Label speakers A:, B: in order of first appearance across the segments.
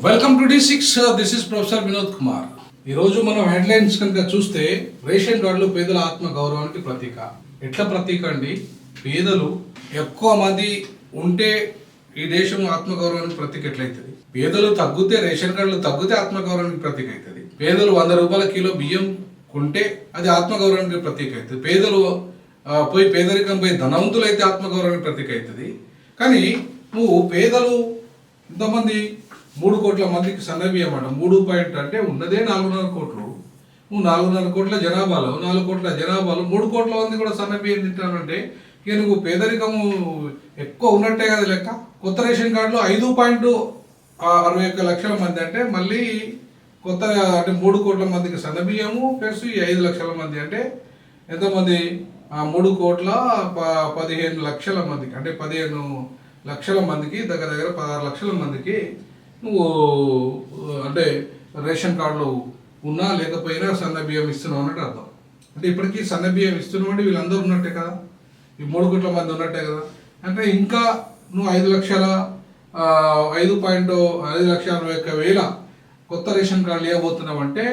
A: Welcome to D6. This is professor Vinod Kumar. ఈరోజు మనం headlines కనుక చూస్తే రేషన్ కార్డులు పేదల ఆత్మ గౌరవానికి ప్రతీక. ఎట్లా ప్రతీక అండి? పేదలు ఎక్కువ మంది ఉంటే ఈ దేశం ఆత్మగౌరవానికి ప్రతీక ఎట్లయితుంది? పేదలు తగ్గితే, రేషన్ కార్డులు తగ్గితే ఆత్మగౌరవానికి ప్రతీక అవుతుంది. పేదలు 100 రూపాయల కిలో బియ్యం కొంటే అది ఆత్మగౌరవానికి ప్రతీక అవుతుంది. పేదలు పోయి పేదరికం పోయి ధనవంతులు అయితే ఆత్మగౌరవానికి ప్రతీక అవుతుంది. కానీ నువ్వు పేదలు ఇంతమంది 3 కోట్ల మందికి సన్నబియ్యం అంట. 3 అంటే ఉన్నదే 4.5 కోట్లు. నువ్వు 4.5 కోట్ల జనాభాలో 4 కోట్ల జనాభాలో 3 కోట్ల మంది కూడా సన్నబియ్యం తింటానంటే ఇక నువ్వు పేదరికము ఎక్కువ ఉన్నట్టే కదా లెక్క. కొత్త రేషన్ కార్డులో 5.61 లక్షల మంది అంటే మళ్ళీ కొత్త అంటే 3 కోట్ల మందికి సన్నబియ్యము ప్లస్ ఈ 5 లక్షల మంది అంటే ఎంతమంది? 3 కోట్ల 15 లక్షల మందికి అంటే 15 లక్షల మందికి దగ్గర 16 లక్షల మందికి నువ్వు అంటే రేషన్ కార్డులు ఉన్నా లేకపోయినా సన్న బియ్యం ఇస్తున్నావు అన్నట్టు అర్థం. అంటే ఇప్పటికీ సన్న బియ్యం ఇస్తున్నావు అంటే వీళ్ళందరూ ఉన్నట్టే కదా, ఈ 3 కోట్ల మంది ఉన్నట్టే కదా. అంటే ఇంకా నువ్వు 5,60,000 కొత్త రేషన్ కార్డులు ఇవ్వబోతున్నావు అంటే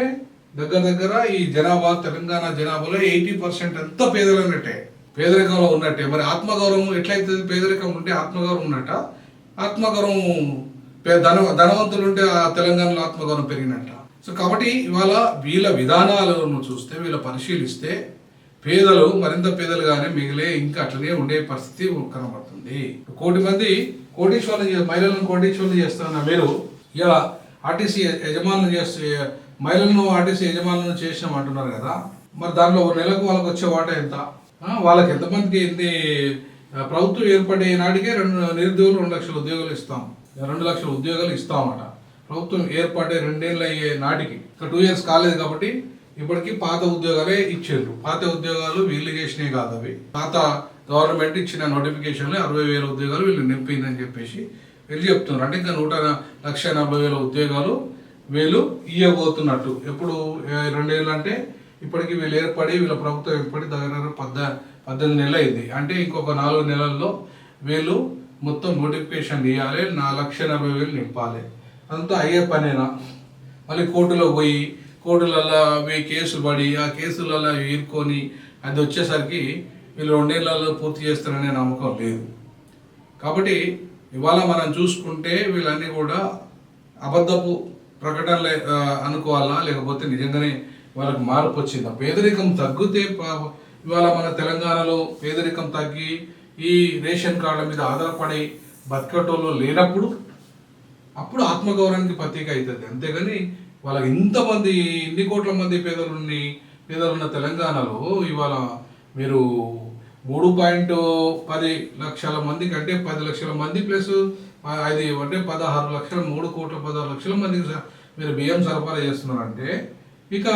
A: దగ్గర ఈ జనాభా, తెలంగాణ జనాభాలో 80% అంతా పేదలు అన్నట్టే, పేదరికంలో ఉన్నట్టే. మరి ఆత్మగౌరవం ఎట్లయితుంది? పేదరికం ఉంటే ఆత్మగౌరవం ఉన్నట్ట, ఆత్మగౌరవం ధనవంతులు ఉంటే ఆ తెలంగాణలో ఆత్మగౌరవం పెరిగినట్ట. సో కాబట్టి ఇవాళ వీళ్ళ విధానాలను చూస్తే, వీళ్ళ పరిశీలిస్తే పేదలు మరింత పేదలుగానే మిగిలే ఇంకా అట్లనే ఉండే పరిస్థితి కనబడుతుంది. 1 కోటి మంది మహిళలను కోటీశ్వరులు చేస్తున్న మీరు ఇలా ఆర్టీసీ యజమానులు చేస్తే మహిళలను ఆర్టీసీ యజమానులను చేసినామంటున్నారు కదా. మరి దాంట్లో నెలకు వాళ్ళకి వచ్చే వాటా ఎంత? వాళ్ళకి ఎంతమందికి ఎన్ని ప్రభుత్వం ఏర్పడే నాటికే నిరుద్యోగులు 2 లక్షల ఉద్యోగాలు ఇస్తాం, 2 లక్షల ఉద్యోగాలు ఇస్తామట. ప్రభుత్వం ఏర్పడే 2 ఏళ్ళు అయ్యే నాటికి ఇంకా 2 years కాలేదు కాబట్టి ఇప్పటికీ పాత ఉద్యోగాలే ఇచ్చారు. పాత ఉద్యోగాలు వీళ్ళు చేసినవి కాదు, అవి పాత గవర్నమెంట్ ఇచ్చిన నోటిఫికేషన్లో 60,000 ఉద్యోగాలు వీళ్ళు నింపిందని చెప్పేసి వీళ్ళు చెప్తున్నారు. అంటే ఇంకా 1,40,000 ఉద్యోగాలు వీళ్ళు ఇవ్వబోతున్నట్టు. ఎప్పుడు 2 ఏళ్ళు అంటే ఇప్పటికీ వీళ్ళు ఏర్పడి వీళ్ళ ప్రభుత్వం ఏర్పడి దగ్గర 18 నెలలు అయింది. అంటే ఇంకొక 4 నెలల్లో వీళ్ళు మొత్తం నోటిఫికేషన్ ఇవ్వాలి, 1,40,000 నింపాలి. అంతా అయ్యే పనేనా? మళ్ళీ కోర్టులో పోయి కోర్టులలో అవి కేసులు పడి ఆ కేసులలో ఇరుక్కొని అది వచ్చేసరికి వీళ్ళు 2 ఏళ్లలో పూర్తి చేస్తారనే నమ్మకం లేదు. కాబట్టి ఇవాళ మనం చూసుకుంటే వీళ్ళన్నీ కూడా అబద్ధపు ప్రకటనలు అనుకోవాలా, లేకపోతే నిజంగానే వాళ్ళకి మార్పు వచ్చిందా? పేదరికం తగ్గితే ఇవాళ మన తెలంగాణలో పేదరికం తగ్గి ఈ రేషన్ కార్డుల మీద ఆధారపడి బతికటోళ్ళు లేనప్పుడు అప్పుడు ఆత్మగౌరవానికి ప్రతీక అవుతుంది. అంతేగాని వాళ్ళకి ఇంతమంది ఇన్ని కోట్ల మంది పేదలున్న తెలంగాణలో ఇవాళ మీరు 3.10 లక్షల మందికి అంటే 10 లక్షల మంది ప్లస్ 5 అంటే 16 లక్షల 3 కోట్ల 16 లక్షల మందికి మీరు బియ్యం సరఫరా చేస్తున్నారంటే ఇక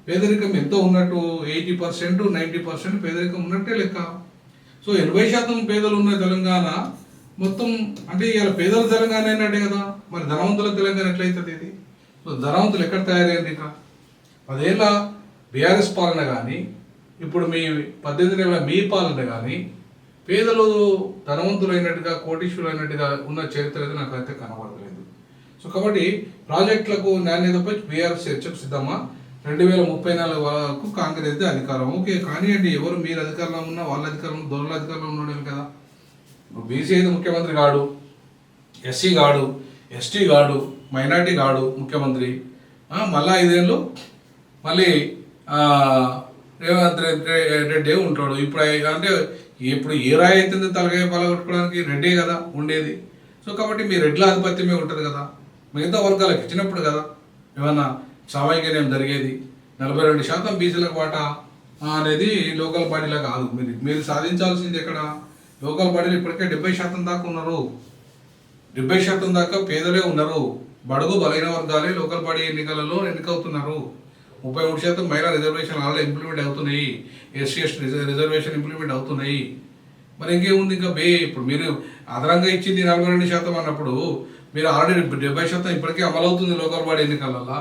A: పేదరికం ఎంత ఉన్నట్టు? 80% 90% పేదరికం ఉన్నట్టే లెక్క. సో 80% పేదలు ఉన్న తెలంగాణ మొత్తం అంటే ఇవాళ పేదల తెలంగాణ అయినట్టే కదా. మరి ధనవంతుల తెలంగాణ ఎట్లయితుంది ఇది? సో ధనవంతులు ఎక్కడ తయారయ్యారు? ఇక 10 ఏళ్ళ బీఆర్ఎస్ పాలన కానీ ఇప్పుడు మీ 18 నెలల మీ పాలన కానీ పేదలు ధనవంతులు అయినట్టుగా కోటీశ్వరులు అయినట్టుగా ఉన్న చరిత్ర అయితే నాకు అయితే కనబడలేదు. సో కాబట్టి ప్రాజెక్టులకు నాణ్యతపై బీఆర్ఎస్ చర్చకు సిద్ధమా? 2034 వరకు కాంగ్రెస్ అయితే అధికారం. ఓకే కానివ్వండి, ఎవరు మీరు అధికారంలో ఉన్నా వాళ్ళ అధికారంలో దొరల అధికారంలో ఉన్నాడు కదా. బీసీ అయితే ముఖ్యమంత్రి కాడు, ఎస్సీ కాడు, ఎస్టీ కాడు, మైనార్టీ కాడు ముఖ్యమంత్రి. మళ్ళా 5 ఏళ్ళు మళ్ళీ రేవంత్ రెడ్డి ఉంటాడు. ఇప్పుడు అంటే ఇప్పుడు ఏ రాయి అవుతుంది తలకాయ పలగొట్టుకోవడానికి? రెడ్డే కదా ఉండేది. సో కాబట్టి మీ రెడ్ల ఆధిపత్యమే ఉంటుంది కదా, మిగతా వర్గాలకు ఇచ్చినప్పుడు కదా ఏమన్నా సామాజిక న్యాయం జరిగేది. 42% బీసీలకు వాటా అనేది లోకల్ బాడీలో కాదు. మీరు సాధించాల్సింది ఎక్కడ? లోకల్ బాడీలు ఇప్పటికే 70% దాకా ఉన్నారు. 70% దాకా పేదలే ఉన్నారు. బడుగు బలైన వర్గాలే లోకల్ బాడీ ఎన్నికలలో ఎన్నికవుతున్నారు. 33% మహిళా రిజర్వేషన్ ఆల్రెడీ ఇంప్లిమెంట్ అవుతున్నాయి. ఎస్సీ ఎస్టీ రిజర్వేషన్ ఇంప్లిమెంట్ అవుతున్నాయి. మరి ఇంకేముంది? ఇంకా ఇప్పుడు మీరు అదనంగా ఇచ్చింది 42% అన్నప్పుడు మీరు ఆల్రెడీ 70% ఇప్పటికే అమలవుతుంది లోకల్ బాడీ ఎన్నికలలో.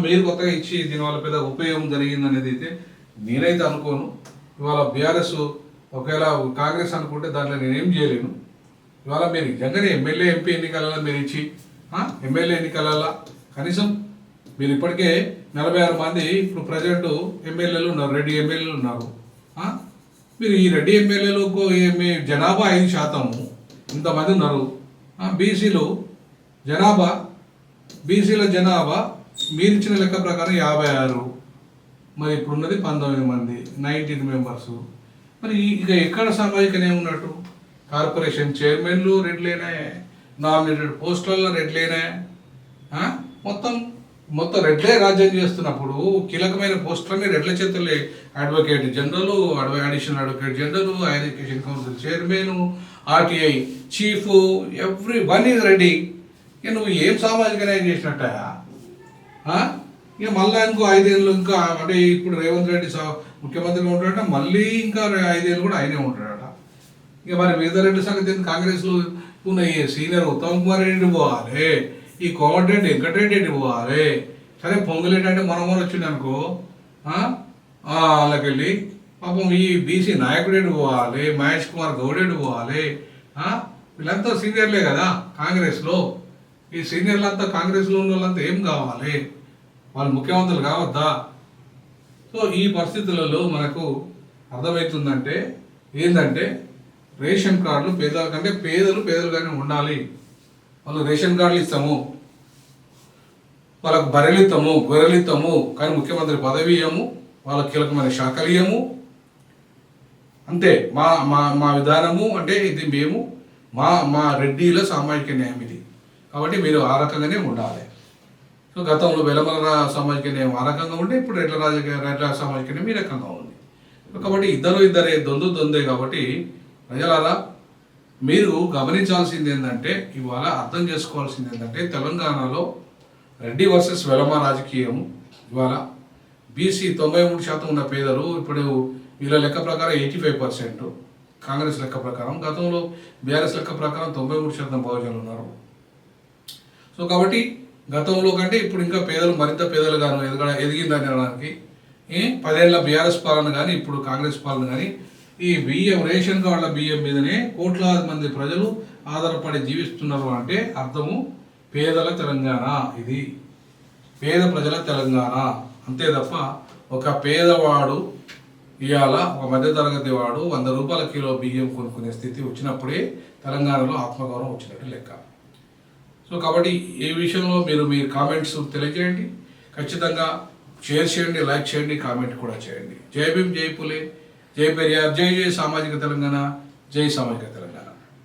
A: మీరు కొత్తగా ఇచ్చి దీనివల్ల పెద్ద ఉపయోగం జరిగింది అనేది అయితే నేనైతే అనుకోను. ఇవాళ బీఆర్ఎస్ ఒకవేళ కాంగ్రెస్ అనుకుంటే దాంట్లో నేనేం చేయలేను. ఇవాళ మీరు నిజంగానే ఎమ్మెల్యే ఎంపీ ఎన్నికలలో మీరు ఇచ్చి ఎమ్మెల్యే ఎన్నికలలో కనీసం మీరు ఇప్పటికే 46 మంది ఇప్పుడు ప్రజెంట్ ఎమ్మెల్యేలు ఉన్నారు, రెడ్డి ఎమ్మెల్యేలు ఉన్నారు. మీరు ఈ రెడ్డి ఎమ్మెల్యేలకు మీ జనాభా 5% ఇంతమంది ఉన్నారు. బీసీల జనాభా మీరు ఇచ్చిన లెక్క ప్రకారం 56, మరి ఇప్పుడున్నది 19 మంది, 19 మెంబర్స్. మరి ఇక ఎక్కడ సామాజికనే ఉన్నట్టు? కార్పొరేషన్ చైర్మన్లు రెడ్లేనే, నామినేటెడ్ పోస్టులలో రెడ్లేనే, మొత్తం రెడ్లే రాజ్యం చేస్తున్నప్పుడు కీలకమైన పోస్టులన్నీ రెడ్ల చేతులే. Advocate general, additional advocate general, higher education council chairman, RTI chief, everyone is ready. ఇక నువ్వు ఏం సామాజిక న్యాయం చేసినట్ట? ఇక మళ్ళీ ఇంకో 5 ఏళ్ళు ఇంకా అంటే ఇప్పుడు రేవంత్ రెడ్డి ముఖ్యమంత్రిగా ఉంటాడట, మళ్ళీ ఇంకా 5 ఏళ్ళు కూడా ఆయనే ఉంటాడట. ఇక మరి వీరరెడ్డి సంగతి కాంగ్రెస్లో ఉన్న ఈ సీనియర్ ఉత్తమ్ కుమార్ రెడ్డి పోవాలి, ఈ కోమటిరెడ్డి వెంకటరెడ్డి పోవాలి. సరే పొంగులేటి అంటే మనం వచ్చింది అనుకో, వాళ్ళకెళ్ళి పాపం ఈ బీసీ నాయకుడేడు పోవాలి, మహేష్ కుమార్ గౌడేడు పోవాలి. వీళ్ళంతా సీనియర్లే కదా కాంగ్రెస్లో. ఈ సీనియర్లంతా కాంగ్రెస్లో ఉన్న వాళ్ళంతా ఏం కావాలి? వాళ్ళు ముఖ్యమంత్రులు కావద్దా? సో ఈ పరిస్థితులలో మనకు అర్థమవుతుందంటే ఏంటంటే రేషన్ కార్డులు పేదల కంటే పేదలుగానే ఉండాలి. వాళ్ళు రేషన్ కార్డులు ఇస్తాము, వాళ్ళకు బర్రెలు ఇస్తాము, గొర్రెలు ఇస్తాము, కానీ ముఖ్యమంత్రి పదవి ఇయ్యము, వాళ్ళకి కీలకమైన శాఖలు ఇయ్యము. అంతే మా విధానము. అంటే ఇది మేము మా రెడ్డిల సామాజిక న్యాయం ఇది. కాబట్టి మీరు ఆ రకంగానే ఉండాలి. సో గతంలో వెలమల సామాజిక న్యాయం ఆ రకంగా ఉండే, ఇప్పుడు రెడ్ల సామాజిక న్యాయం ఈ రకంగా ఉంది. కాబట్టి ఇద్దరే దొందే. కాబట్టి ప్రజలారా మీరు గమనించాల్సింది ఏంటంటే, ఇవాళ అర్థం చేసుకోవాల్సింది ఏంటంటే, తెలంగాణలో రెడ్డి వర్సెస్ వెలమ రాజకీయం. ఇవాళ బీసీ 93% ఉన్న పేదలు ఇప్పుడు వీళ్ళ లెక్క ప్రకారం 85%, కాంగ్రెస్ లెక్క ప్రకారం. గతంలో బీఆర్ఎస్ లెక్క ప్రకారం 93% బహుజనులు ఉన్నారు. సో కాబట్టి గతంలో కంటే ఇప్పుడు ఇంకా పేదలు మరింత పేదలుగాను ఎదిగిందని అనడానికి 10 ఏళ్ల బీఆర్ఎస్ పాలన కానీ ఇప్పుడు కాంగ్రెస్ పాలన కానీ ఈ బియ్యం రేషన్ కార్డుల బియ్యం మీదనే కోట్లాది మంది ప్రజలు ఆధారపడి జీవిస్తున్నారు అంటే అర్థము పేదల తెలంగాణ. ఇది పేద ప్రజల తెలంగాణ. అంతే తప్ప ఒక పేదవాడు ఇవాళ ఒక మధ్యతరగతి వాడు 100 రూపాయల కిలో బియ్యం కొనుక్కునే స్థితి వచ్చినప్పుడే తెలంగాణలో ఆత్మగౌరవం వచ్చినట్టు లెక్క. సో కాబట్టి ఈ విషయంలో మీ కామెంట్స్ తెలియజేయండి. ఖచ్చితంగా షేర్ చేయండి, లైక్ చేయండి, కామెంట్ కూడా చేయండి. జై భీమ్, జై పులే, జై పెరియార్, జై సామాజిక తెలంగాణ, జై సామాజిక తెలంగాణ.